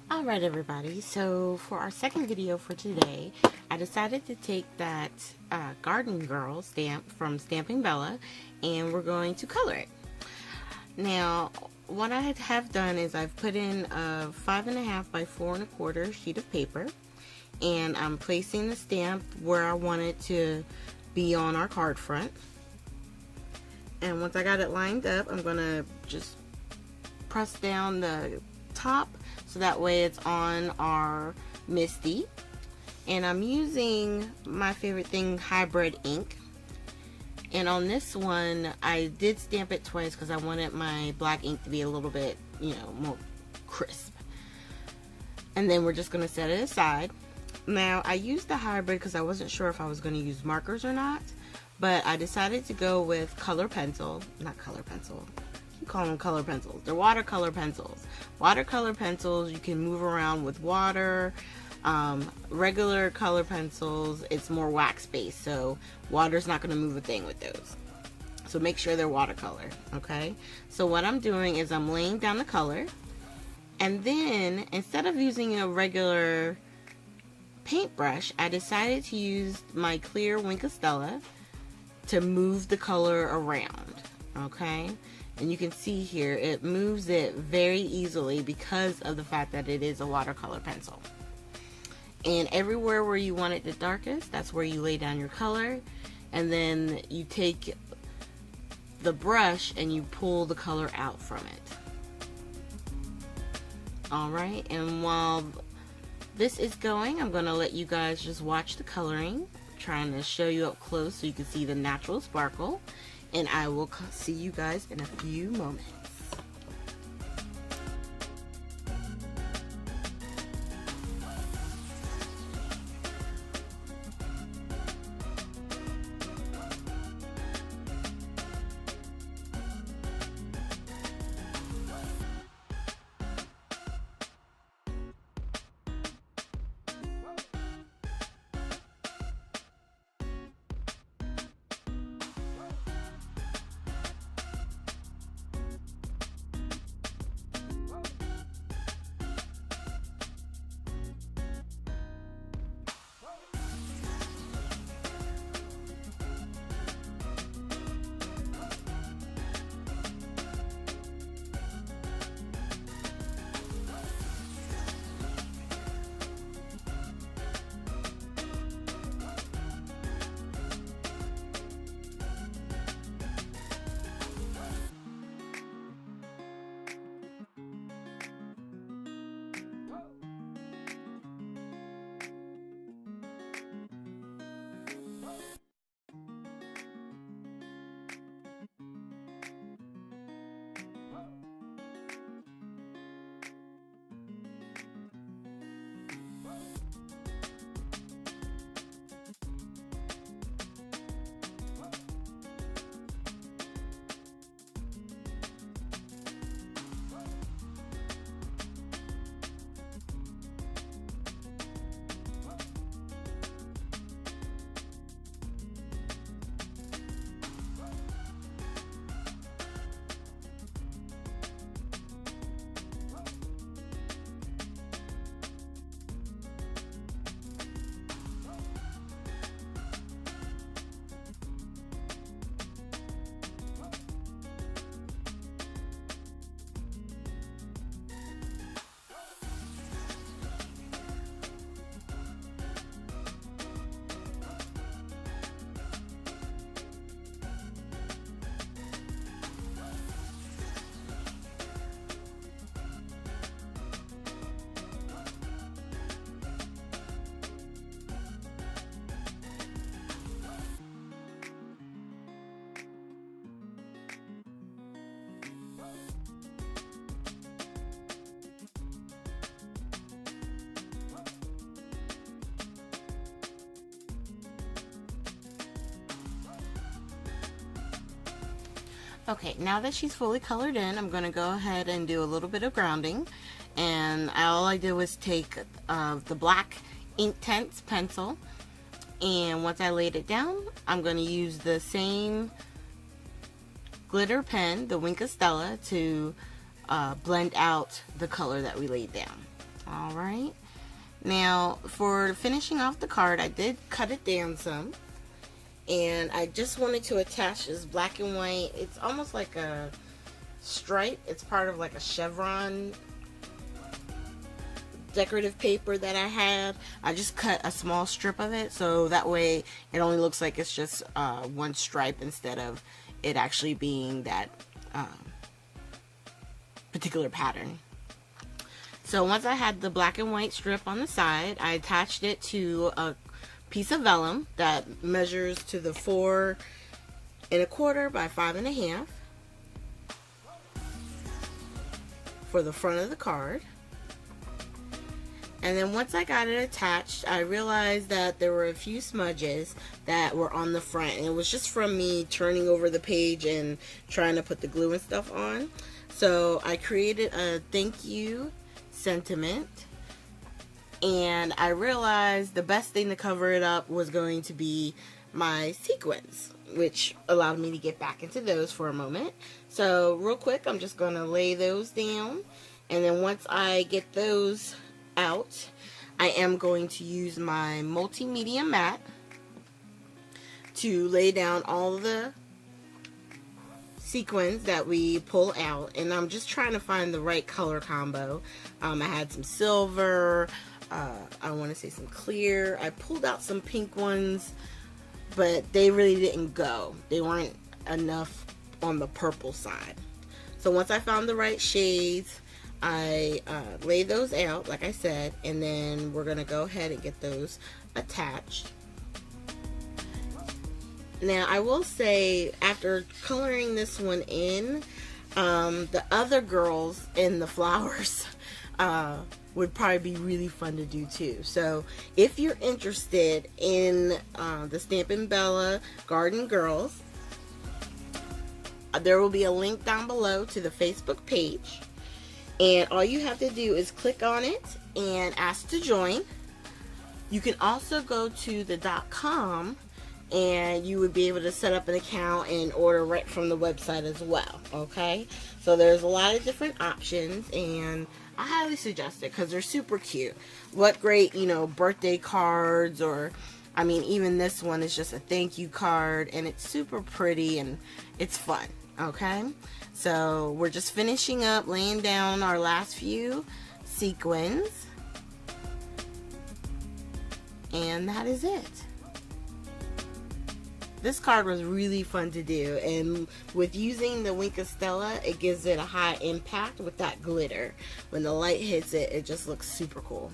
Alright everybody, so for our second video for today, I decided to take that Garden Girl stamp from Stamping Bella and we're going to color it. Now, what I have done is I've put in a 5.5 by 4 1/4 sheet of paper and I'm placing the stamp where I want it to be on our card front. And once I got it lined up, I'm going to just press down the top so that way it's on our Misty. And I'm using my favorite thing, hybrid ink. And on this one, I did stamp it twice because I wanted my black ink to be a little bit, more crisp. And then we're just going to set it aside. Now, I used the hybrid because I wasn't sure if I was going to use markers or not. But I decided to go with color pencil, not color pencil. You call them color pencils. They're watercolor pencils. Watercolor pencils you can move around with water. Regular color pencils, it's more wax based, so water's not going to move a thing with those. So make sure they're watercolor, okay? So what I'm doing is I'm laying down the color, and then instead of using a regular paintbrush, I decided to use my clear Wink of Stella to move the color around, okay? And you can see here, it moves it very easily because of the fact that it is a watercolor pencil. And everywhere where you want it the darkest, that's where you lay down your color. And then you take the brush and you pull the color out from it. Alright, and while this is going, I'm going to let you guys just watch the coloring. Trying to show you up close so you can see the natural sparkle. And I will see you guys in a few moments. Okay, now that she's fully colored in, I'm going to go ahead and do a little bit of grounding. And all I did was take the black Inktense pencil, and once I laid it down, I'm going to use the same glitter pen, the Wink of Stella, to blend out the color that we laid down. Alright. Now, for finishing off the card, I did cut it down some. And I just wanted to attach this black and white. It's almost like a stripe. It's part of like a chevron decorative paper that I had. I just cut a small strip of it, so that way it only looks like it's just one stripe instead of it actually being that particular pattern. So once I had the black and white strip on the side, I attached it to a piece of vellum that measures to the 4 1/4 by 5 1/2 for the front of the card. And then once I got it attached, I realized that there were a few smudges that were on the front, and it was just from me turning over the page and trying to put the glue and stuff on. So I created a thank you sentiment, and I realized the best thing to cover it up was going to be my sequins, which allowed me to get back into those for a moment. So real quick, I'm just going to lay those down, and then once I get those out, I am going to use my multimedia mat to lay down all the sequins that we pull out, and I'm just trying to find the right color combo. I had some silver, I want to say some clear. I pulled out some pink ones, but they really didn't go. They weren't enough on the purple side. So once I found the right shades, I laid those out like I said, and then we're gonna go ahead and get those attached. Now I will say, after coloring this one in, the other girls in the flowers would probably be really fun to do too. So if you're interested in the Stampin' Bella Garden Girls, there will be a link down below to the Facebook page, and all you have to do is click on it and ask to join. You can also go to the .com, and you would be able to set up an account and order right from the website as well. Okay, so there's a lot of different options, and I highly suggest it because they're super cute. What great, you know, birthday cards, or I mean, even this one is just a thank you card, and it's super pretty and it's fun. Okay, so we're just finishing up laying down our last few sequins, and that is it. This card was really fun to do, and with using the Wink of Stella, it gives it a high impact with that glitter. When the light hits it, it just looks super cool.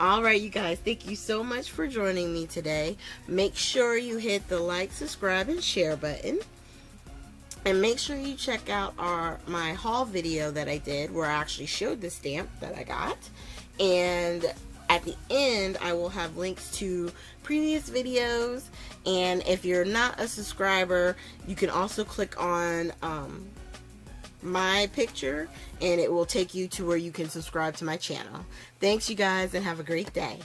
Alright you guys, thank you so much for joining me today. Make sure you hit the like, subscribe, and share button. And make sure you check out my haul video that I did, where I actually showed the stamp that I got. And at the end, I will have links to previous videos, and if you're not a subscriber, you can also click on my picture, and it will take you to where you can subscribe to my channel. Thanks you guys, and have a great day.